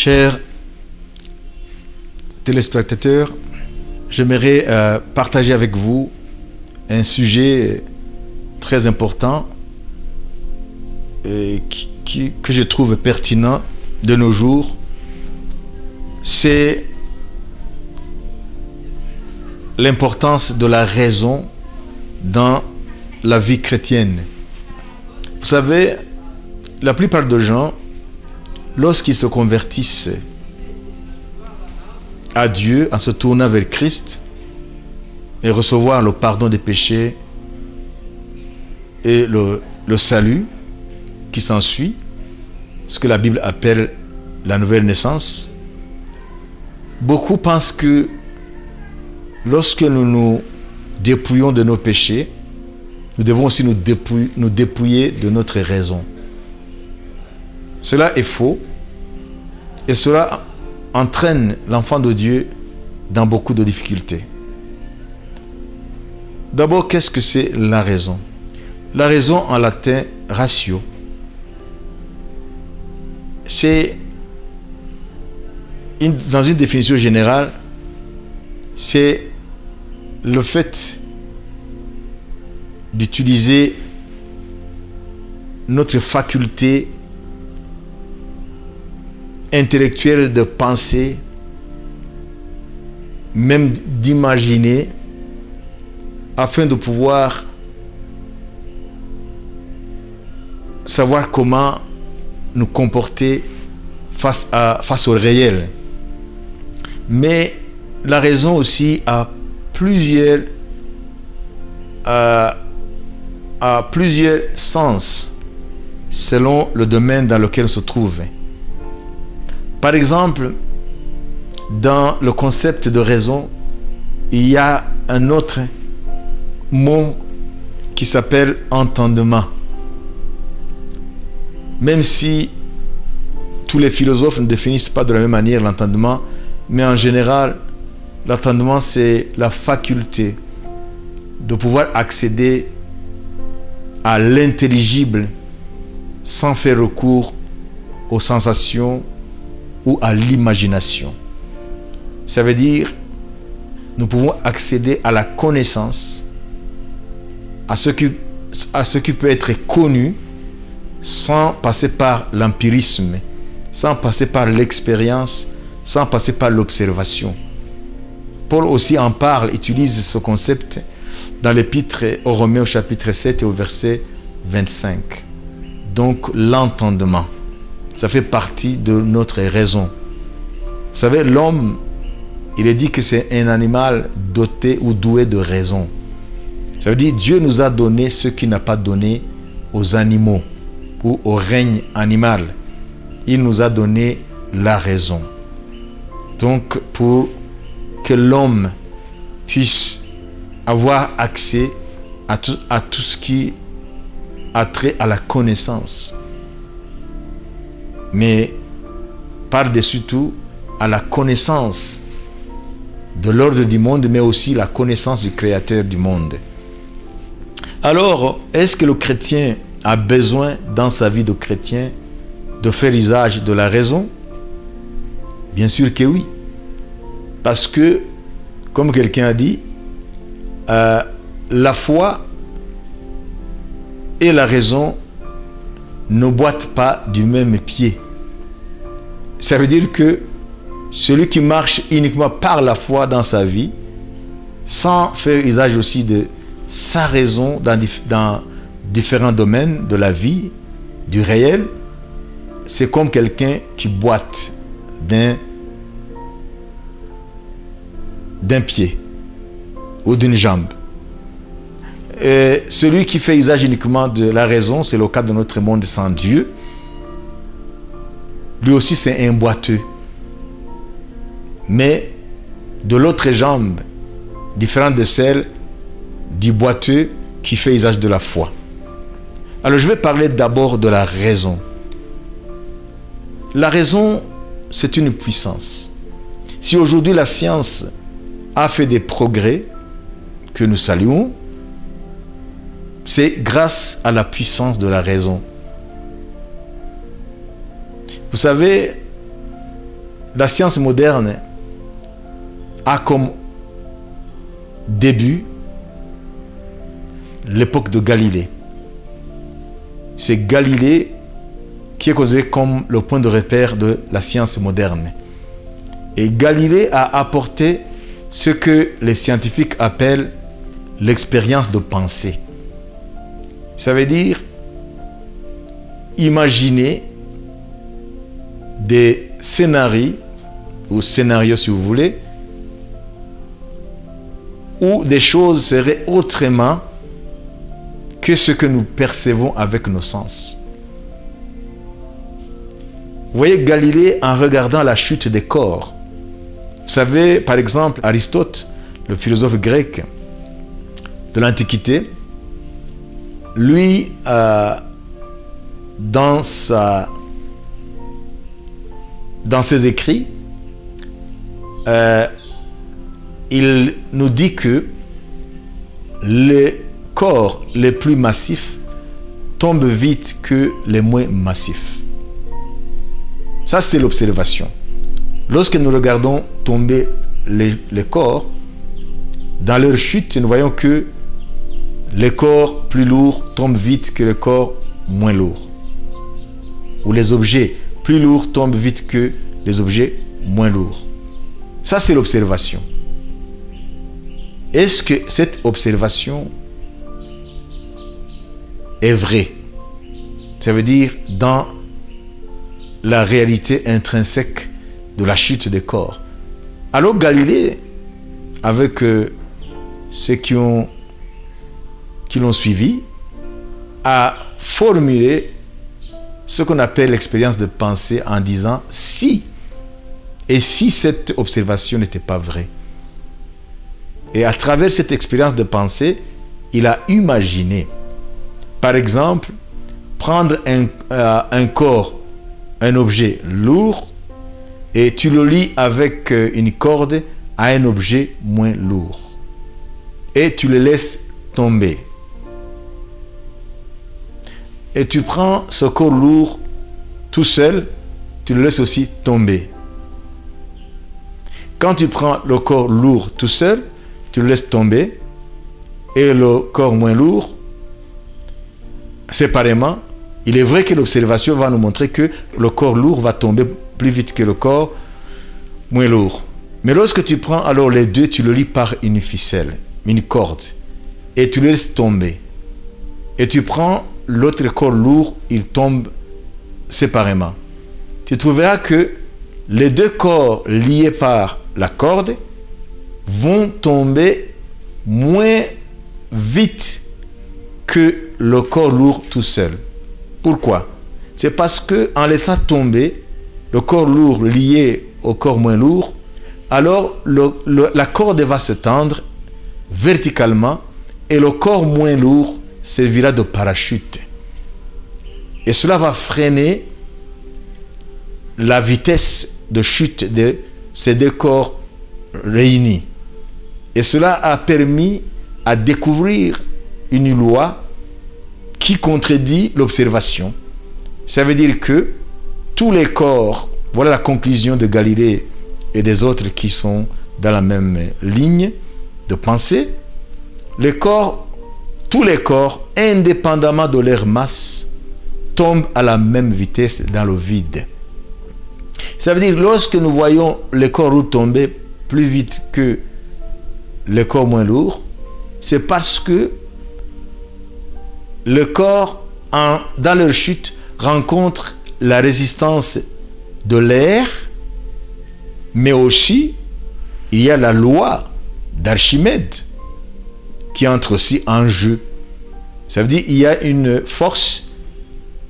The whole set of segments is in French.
Chers téléspectateurs, j'aimerais partager avec vous un sujet très important et que je trouve pertinent de nos jours. C'est l'importance de la raison dans la vie chrétienne. Vous savez, la plupart des gens, lorsqu'ils se convertissent à Dieu en se tournant vers Christ et recevoir le pardon des péchés et le salut qui s'ensuit, ce que la Bible appelle la nouvelle naissance, beaucoup pensent que lorsque nous nous dépouillons de nos péchés, nous devons aussi nous dépouiller de notre raison. Cela est faux et cela entraîne l'enfant de Dieu dans beaucoup de difficultés. D'abord, qu'est-ce que c'est la raison? La raison en latin, ratio, c'est dans une définition générale, c'est le fait d'utiliser notre faculté intellectuelle de penser, même d'imaginer, afin de pouvoir savoir comment nous comporter face au réel. Mais la raison aussi a plusieurs sens selon le domaine dans lequel on se trouve. Par exemple, dans le concept de raison, il y a un autre mot qui s'appelle entendement. Même si tous les philosophes ne définissent pas de la même manière l'entendement, mais en général, l'entendement, c'est la faculté de pouvoir accéder à l'intelligible sans faire recours aux sensations ou à l'imagination. Ça veut dire, nous pouvons accéder à la connaissance, à ce qui peut être connu, sans passer par l'empirisme, sans passer par l'expérience, sans passer par l'observation. Paul aussi en parle, utilise ce concept dans l'épître aux Romains au chapitre 7 et au verset 25. Donc l'entendement, ça fait partie de notre raison. Vous savez, l'homme, il est dit que c'est un animal doté ou doué de raison. Ça veut dire Dieu nous a donné ce qu'il n'a pas donné aux animaux ou au règne animal. Il nous a donné la raison. Donc, pour que l'homme puisse avoir accès à tout ce qui a trait à la connaissance, mais par-dessus tout à la connaissance de l'ordre du monde, mais aussi la connaissance du Créateur du monde. Alors, est-ce que le chrétien a besoin dans sa vie de chrétien de faire usage de la raison? Bien sûr que oui. Parce que, comme quelqu'un a dit, la foi et la raison ne boitent pas du même pied. Ça veut dire que celui qui marche uniquement par la foi dans sa vie, sans faire usage aussi de sa raison dans différents domaines de la vie, du réel, c'est comme quelqu'un qui boite d'un pied ou d'une jambe. Et celui qui fait usage uniquement de la raison, c'est le cas de notre monde sans Dieu, lui aussi c'est un boiteux. Mais de l'autre jambe, différente de celle du boiteux qui fait usage de la foi. Alors je vais parler d'abord de la raison. La raison, c'est une puissance. Si aujourd'hui la science a fait des progrès que nous saluons, c'est grâce à la puissance de la raison. Vous savez, la science moderne a comme début l'époque de Galilée. C'est Galilée qui est considéré comme le point de repère de la science moderne. Et Galilée a apporté ce que les scientifiques appellent l'expérience de pensée. Ça veut dire imaginer des scénarios, ou scénarios si vous voulez, où des choses seraient autrement que ce que nous percevons avec nos sens. Vous voyez Galilée en regardant la chute des corps. Vous savez, par exemple, Aristote, le philosophe grec de l'Antiquité, lui, dans ses écrits, il nous dit que les corps les plus massifs tombent vite que les moins massifs. Ça, c'est l'observation. Lorsque nous regardons tomber les corps, dans leur chute, nous voyons que les corps plus lourds tombent vite que les corps moins lourds. Ou les objets plus lourds tombent vite que les objets moins lourds. Ça, c'est l'observation. Est-ce que cette observation est vraie? Ça veut dire dans la réalité intrinsèque de la chute des corps. Alors Galilée, avec ceux qui l'ont suivi, a formulé ce qu'on appelle l'expérience de pensée en disant si, et si cette observation n'était pas vraie. Et à travers cette expérience de pensée, il a imaginé, par exemple, prendre un corps, un objet lourd, et tu le lis avec une corde à un objet moins lourd. Et tu le laisses tomber. Et tu prends ce corps lourd tout seul, tu le laisses aussi tomber. Quand tu prends le corps lourd tout seul, tu le laisses tomber. Et le corps moins lourd, séparément, il est vrai que l'observation va nous montrer que le corps lourd va tomber plus vite que le corps moins lourd. Mais lorsque tu prends alors les deux, tu le lis par une ficelle, une corde, et tu le laisses tomber. Et tu prends l'autre corps lourd, il tombe séparément. Tu trouveras que les deux corps liés par la corde vont tomber moins vite que le corps lourd tout seul. Pourquoi? C'est parce que en laissant tomber le corps lourd lié au corps moins lourd, alors la corde va se tendre verticalement et le corps moins lourd servira de parachute. Et cela va freiner la vitesse de chute de ces deux corps réunis. Et cela a permis à découvrir une loi qui contredit l'observation. Ça veut dire que tous les corps, voilà la conclusion de Galilée et des autres qui sont dans la même ligne de pensée, tous les corps, indépendamment de leur masse, tombent à la même vitesse dans le vide. Ça veut dire lorsque nous voyons les corps lourds tomber plus vite que les corps moins lourds, c'est parce que le corps, dans leur chute, rencontre la résistance de l'air, mais aussi il y a la loi d'Archimède qui entre aussi en jeu. Ça veut dire qu'il y a une force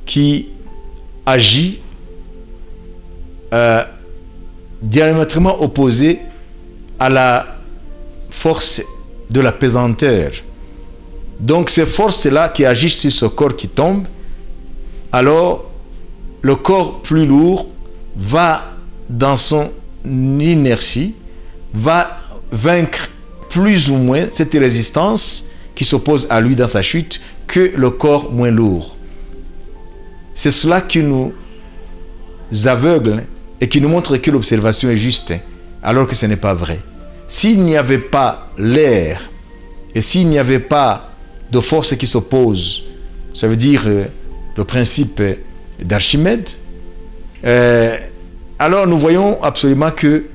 qui agit diamétralement opposée à la force de la pesanteur. Donc ces forces-là qui agissent sur ce corps qui tombe, alors le corps plus lourd va dans son inertie, va vaincre plus ou moins cette résistance qui s'oppose à lui dans sa chute que le corps moins lourd. C'est cela qui nous aveugle et qui nous montre que l'observation est juste, alors que ce n'est pas vrai. S'il n'y avait pas l'air, et s'il n'y avait pas de force qui s'oppose, ça veut dire le principe d'Archimède, alors nous voyons absolument que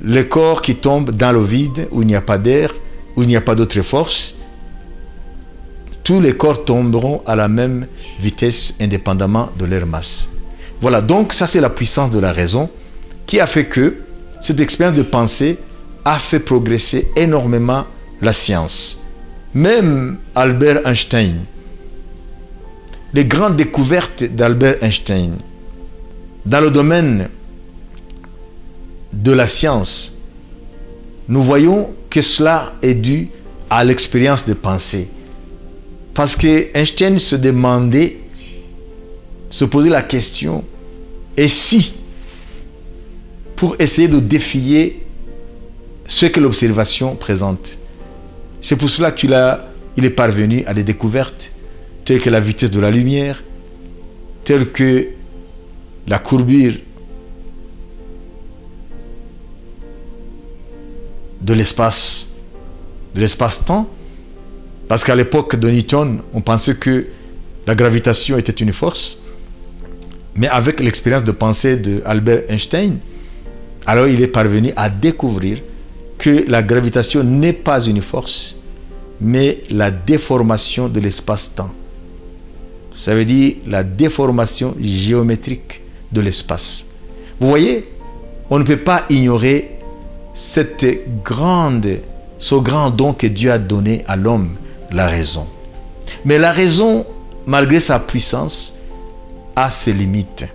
les corps qui tombent dans le vide, où il n'y a pas d'air, où il n'y a pas d'autre force, tous les corps tomberont à la même vitesse indépendamment de leur masse. Voilà, donc ça c'est la puissance de la raison qui a fait que cette expérience de pensée a fait progresser énormément la science. Même Albert Einstein, les grandes découvertes d'Albert Einstein dans le domaine de la science, nous voyons que cela est dû à l'expérience de pensée. Parce que Einstein se demandait, se posait la question, et si, pour essayer de défier ce que l'observation présente. C'est pour cela qu'il est parvenu à des découvertes telles que la vitesse de la lumière, telles que la courbure de l'espace-temps, parce qu'à l'époque de Newton, on pensait que la gravitation était une force, mais avec l'expérience de pensée d'Albert Einstein, alors il est parvenu à découvrir que la gravitation n'est pas une force, mais la déformation de l'espace-temps. Ça veut dire la déformation géométrique de l'espace. Vous voyez, on ne peut pas ignorer ce grand don que Dieu a donné à l'homme, la raison. Mais la raison, malgré sa puissance, a ses limites.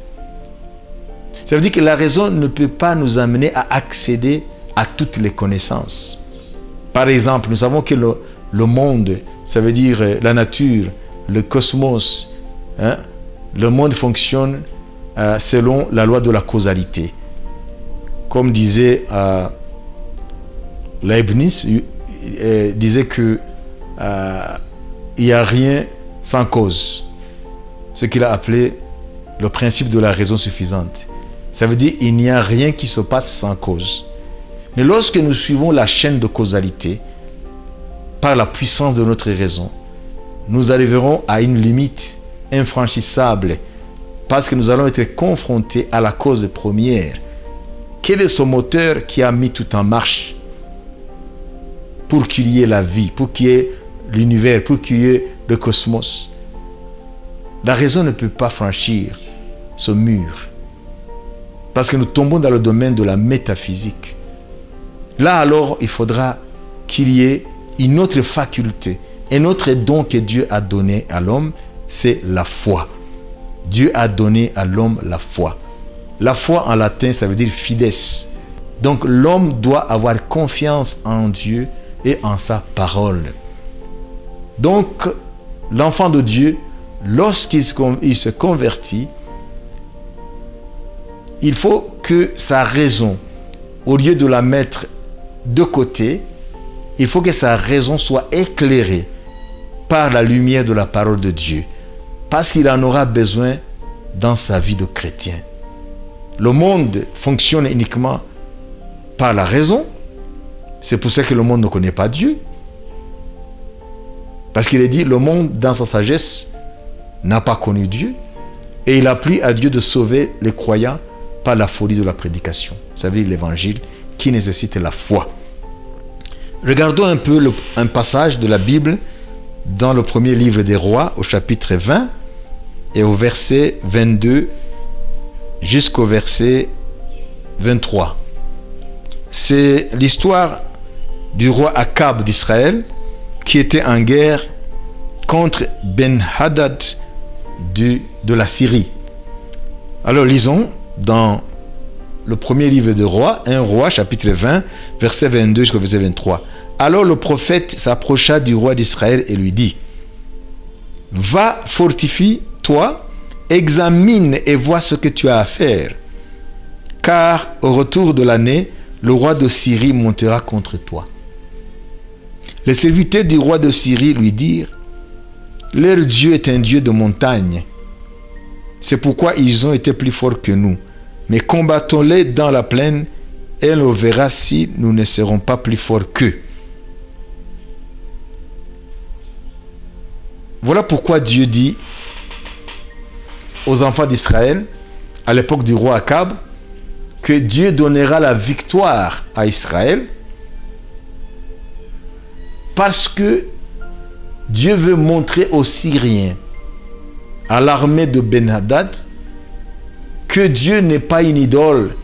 Ça veut dire que la raison ne peut pas nous amener à accéder à toutes les connaissances. Par exemple, nous savons que le monde, ça veut dire la nature, le cosmos, le monde fonctionne selon la loi de la causalité. Comme disait Leibniz, disait que il n'y a rien sans cause. Ce qu'il a appelé le principe de la raison suffisante. Ça veut dire qu'il n'y a rien qui se passe sans cause. Mais lorsque nous suivons la chaîne de causalité, par la puissance de notre raison, nous arriverons à une limite infranchissable parce que nous allons être confrontés à la cause première. Quel est ce moteur qui a mis tout en marche pour qu'il y ait la vie, pour qu'il y ait l'univers, pour qu'il y ait le cosmos? La raison ne peut pas franchir ce mur parce que nous tombons dans le domaine de la métaphysique. Là alors, il faudra qu'il y ait une autre faculté, un autre don que Dieu a donné à l'homme, c'est la foi. Dieu a donné à l'homme la foi. La foi en latin, ça veut dire fides. Donc l'homme doit avoir confiance en Dieu et en sa parole. Donc l'enfant de Dieu, lorsqu'il se convertit, il faut que sa raison, au lieu de la mettre de côté, il faut que sa raison soit éclairée par la lumière de la parole de Dieu, parce qu'il en aura besoin dans sa vie de chrétien. Le monde fonctionne uniquement par la raison. C'est pour ça que le monde ne connaît pas Dieu. Parce qu'il est dit, le monde dans sa sagesse n'a pas connu Dieu, et il a pris à Dieu de sauver les croyants par la folie de la prédication. Ça veut dire l'évangile qui nécessite la foi. Regardons un peu un passage de la Bible dans le premier livre des Rois, au chapitre 20 et au verset 22 jusqu'au verset 23. C'est l'histoire du roi Akab d'Israël qui était en guerre contre Ben-Hadad de la Syrie. Alors lisons dans le premier livre de Rois, 1 Roi, chapitre 20, verset 22 jusqu'au verset 23. Alors le prophète s'approcha du roi d'Israël et lui dit: Va, fortifie-toi, examine et vois ce que tu as à faire. Car au retour de l'année, le roi de Syrie montera contre toi. Les serviteurs du roi de Syrie lui dirent: Leur Dieu est un Dieu de montagne. C'est pourquoi ils ont été plus forts que nous. mais combattons-les dans la plaine, et on verra si nous ne serons pas plus forts qu'eux. Voilà pourquoi Dieu dit aux enfants d'Israël, à l'époque du roi Akab, que Dieu donnera la victoire à Israël, parce que Dieu veut montrer aux Syriens, à l'armée de Ben-Hadad, que Dieu n'est pas une idole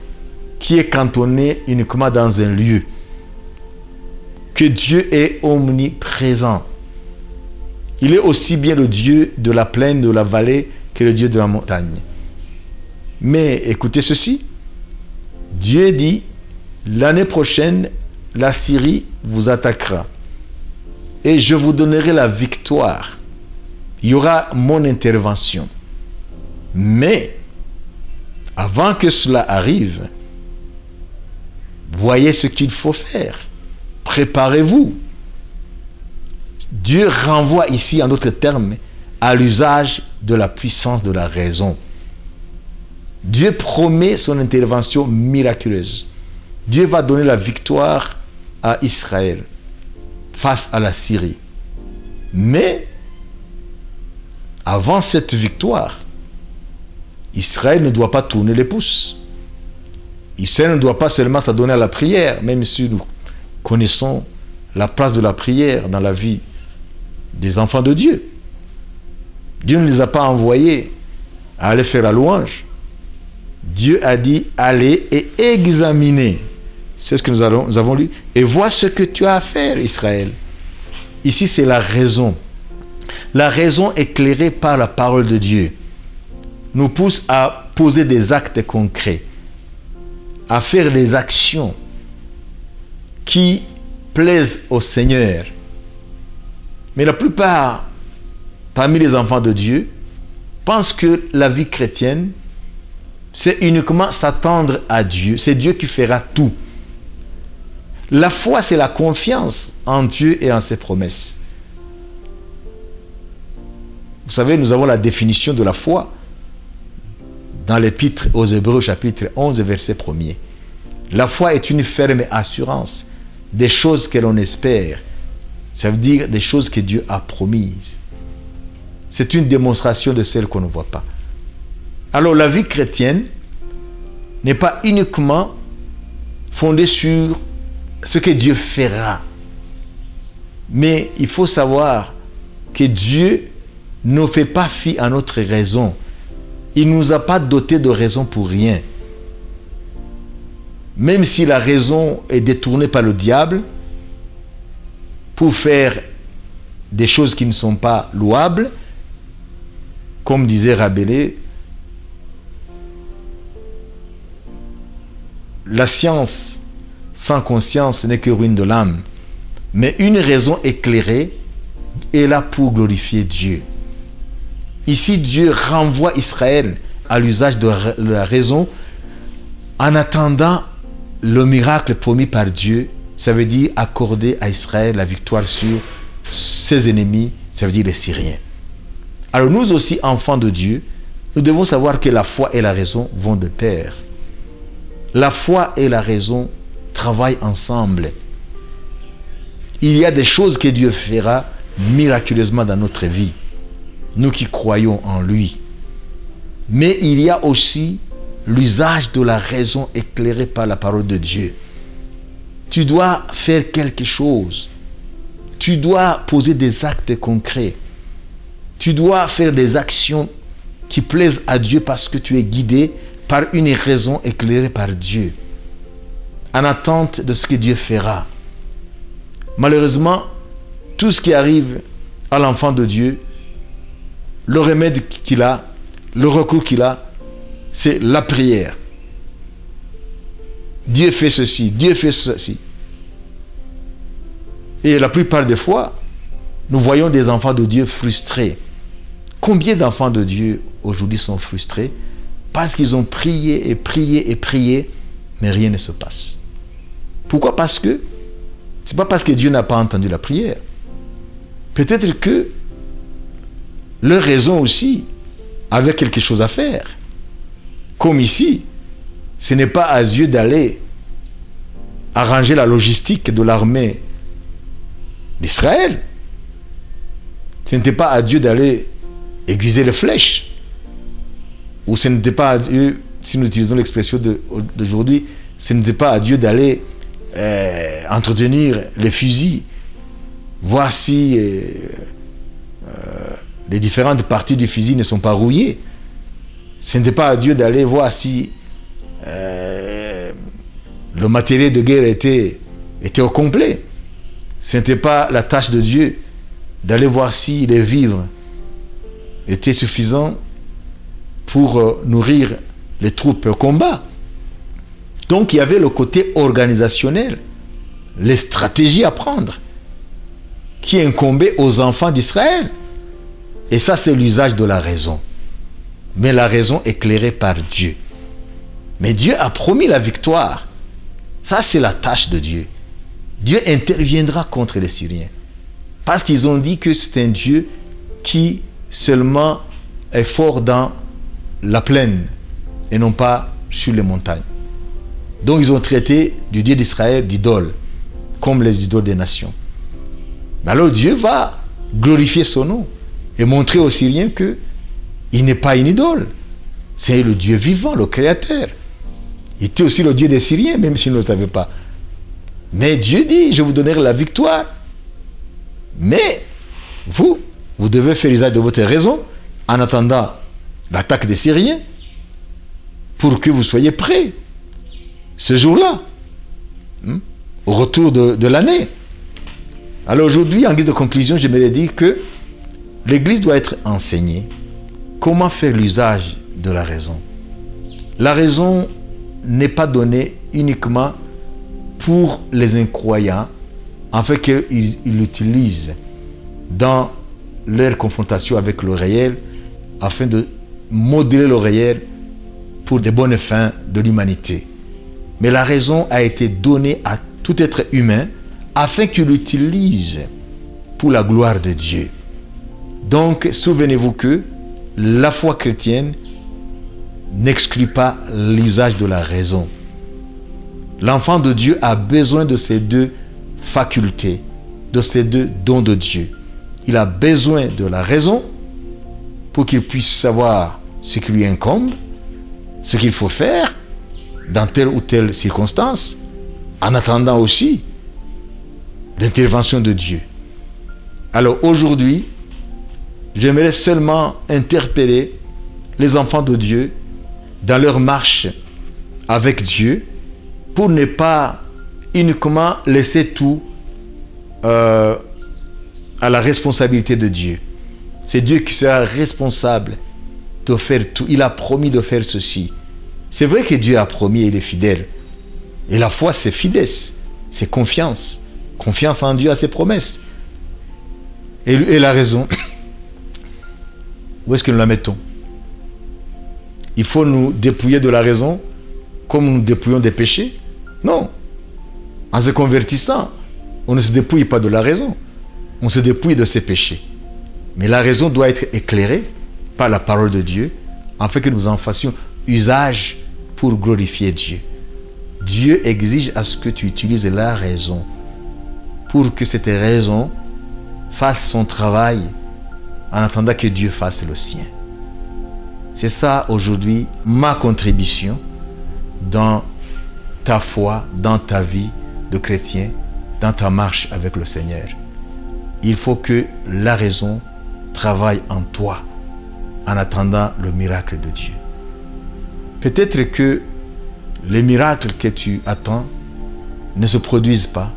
qui est cantonnée uniquement dans un lieu, que Dieu est omniprésent. Il est aussi bien le Dieu de la plaine, de la vallée, que le Dieu de la montagne. Mais écoutez ceci, Dieu dit, l'année prochaine, la Syrie vous attaquera et je vous donnerai la victoire. Il y aura mon intervention. Mais, avant que cela arrive, voyez ce qu'il faut faire. Préparez-vous. Dieu renvoie ici, en d'autres termes, à l'usage de la puissance de la raison. Dieu promet son intervention miraculeuse. Dieu va donner la victoire à Israël face à la Syrie. Mais, avant cette victoire, Israël ne doit pas tourner les pouces. Israël ne doit pas seulement s'adonner à la prière, même si nous connaissons la place de la prière dans la vie des enfants de Dieu. Dieu ne les a pas envoyés à aller faire la louange. Dieu a dit, allez et examinez. C'est ce que nous avons lu. Et vois ce que tu as à faire, Israël. Ici, c'est la raison. La raison éclairée par la parole de Dieu nous pousse à poser des actes concrets, à faire des actions qui plaisent au Seigneur. Mais la plupart, parmi les enfants de Dieu, pensent que la vie chrétienne, c'est uniquement s'attendre à Dieu. C'est Dieu qui fera tout. La foi, c'est la confiance en Dieu et en ses promesses. Vous savez, nous avons la définition de la foi dans l'épître aux Hébreux, chapitre 11, verset 1er. La foi est une ferme assurance des choses que l'on espère. Ça veut dire des choses que Dieu a promises. C'est une démonstration de celles qu'on ne voit pas. Alors la vie chrétienne n'est pas uniquement fondée sur ce que Dieu fera. Mais il faut savoir que Dieu ne fait pas fi à notre raison. Il ne nous a pas dotés de raison pour rien. Même si la raison est détournée par le diable pour faire des choses qui ne sont pas louables, comme disait Rabelais, la science sans conscience n'est que ruine de l'âme. Mais une raison éclairée est là pour glorifier Dieu. Ici, Dieu renvoie Israël à l'usage de la raison en attendant le miracle promis par Dieu. Ça veut dire accorder à Israël la victoire sur ses ennemis, ça veut dire les Syriens. Alors nous aussi, enfants de Dieu, nous devons savoir que la foi et la raison vont de pair. La foi et la raison travaillent ensemble. Il y a des choses que Dieu fera miraculeusement dans notre vie, nous qui croyons en lui. Mais il y a aussi l'usage de la raison éclairée par la parole de Dieu. Tu dois faire quelque chose. Tu dois poser des actes concrets. Tu dois faire des actions qui plaisent à Dieu parce que tu es guidé par une raison éclairée par Dieu, en attente de ce que Dieu fera. Malheureusement, tout ce qui arrive à l'enfant de Dieu, le remède qu'il a, le recours qu'il a, c'est la prière. Dieu fait ceci, Dieu fait ceci. Et la plupart des fois, nous voyons des enfants de Dieu frustrés. Combien d'enfants de Dieu aujourd'hui sont frustrés parce qu'ils ont prié et prié et prié, mais rien ne se passe. Pourquoi? Parce que ce n'est pas parce que Dieu n'a pas entendu la prière. Peut-être que leur raison aussi avait quelque chose à faire. Comme ici, Ce n'est pas à Dieu d'aller arranger la logistique de l'armée d'Israël. Ce n'était pas à Dieu d'aller aiguiser les flèches. Ou ce n'était pas à Dieu, si nous utilisons l'expression d'aujourd'hui, ce n'était pas à Dieu d'aller entretenir les fusils, voir si les différentes parties du fusil ne sont pas rouillées. Ce n'était pas à Dieu d'aller voir si le matériel de guerre était au complet. Ce n'était pas la tâche de Dieu d'aller voir si les vivres étaient suffisants pour nourrir les troupes au combat. Donc il y avait le côté organisationnel, les stratégies à prendre, qui incombaient aux enfants d'Israël. Et ça, c'est l'usage de la raison. Mais la raison éclairée par Dieu. Mais Dieu a promis la victoire. Ça, c'est la tâche de Dieu. Dieu interviendra contre les Syriens. Parce qu'ils ont dit que c'est un Dieu qui seulement est fort dans la plaine et non pas sur les montagnes. Donc ils ont traité du Dieu d'Israël d'idole, comme les idoles des nations. Mais alors Dieu va glorifier son nom et montrer aux Syriens qu'il n'est pas une idole. C'est le Dieu vivant, le Créateur. Il était aussi le Dieu des Syriens, même s'ils ne le savaient pas. Mais Dieu dit, je vous donnerai la victoire. Mais vous devez faire usage de votre raison en attendant l'attaque des Syriens pour que vous soyez prêts ce jour-là, au retour de l'année. Alors aujourd'hui, en guise de conclusion, j'aimerais dire que l'Église doit être enseignée comment faire l'usage de la raison. La raison n'est pas donnée uniquement pour les incroyants, afin qu'ils l'utilisent dans leur confrontation avec le réel, afin de modeler le réel pour des bonnes fins de l'humanité. Mais la raison a été donnée à tout être humain afin qu'il l'utilise pour la gloire de Dieu. Donc, souvenez-vous que la foi chrétienne n'exclut pas l'usage de la raison. L'enfant de Dieu a besoin de ces deux facultés, de ces deux dons de Dieu. Il a besoin de la raison pour qu'il puisse savoir ce qui lui incombe, ce qu'il faut faire dans telle ou telle circonstance, en attendant aussi l'intervention de Dieu. Alors aujourd'hui, j'aimerais seulement interpeller les enfants de Dieu dans leur marche avec Dieu pour ne pas uniquement laisser tout à la responsabilité de Dieu. C'est Dieu qui sera responsable de faire tout. Il a promis de faire ceci. C'est vrai que Dieu a promis et il est fidèle. Et la foi, c'est fidèle, c'est confiance. Confiance en Dieu, à ses promesses. Et la raison, où est-ce que nous la mettons? Il faut nous dépouiller de la raison comme nous dépouillons des péchés? Non. En se convertissant, on ne se dépouille pas de la raison. On se dépouille de ses péchés. Mais la raison doit être éclairée par la parole de Dieu, afin que nous en fassions usage pour glorifier Dieu. Dieu exige à ce que tu utilises la raison pour que cette raison fasse son travail en attendant que Dieu fasse le sien. C'est ça aujourd'hui ma contribution dans ta foi, dans ta vie de chrétien, dans ta marche avec le Seigneur. Il faut que la raison travaille en toi en attendant le miracle de Dieu. Peut-être que les miracles que tu attends ne se produisent pas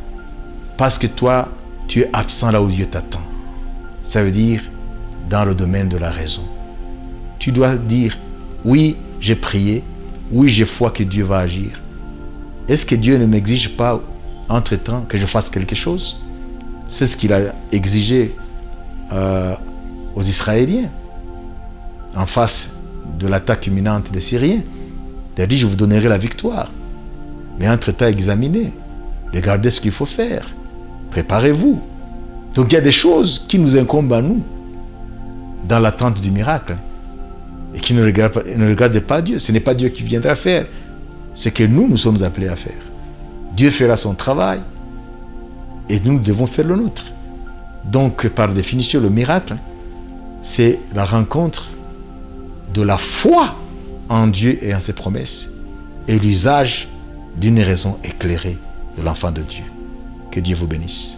parce que toi, tu es absent là où Dieu t'attend. Ça veut dire dans le domaine de la raison. Tu dois dire, oui, j'ai prié, oui, j'ai foi que Dieu va agir. Est-ce que Dieu ne m'exige pas, entre-temps, que je fasse quelque chose? C'est ce qu'il a exigé aux Israéliens en face de l'attaque imminente des Syriens. Il a dit, je vous donnerai la victoire. Mais entre-temps, examinez, regardez ce qu'il faut faire. Préparez-vous. Donc il y a des choses qui nous incombent à nous dans l'attente du miracle et qui ne regardent pas Dieu. Ce n'est pas Dieu qui viendra faire ce que nous sommes appelés à faire. Dieu fera son travail et nous devons faire le nôtre. Donc, par définition, le miracle, c'est la rencontre de la foi en Dieu et en ses promesses et l'usage d'une raison éclairée de l'enfant de Dieu. Que Dieu vous bénisse.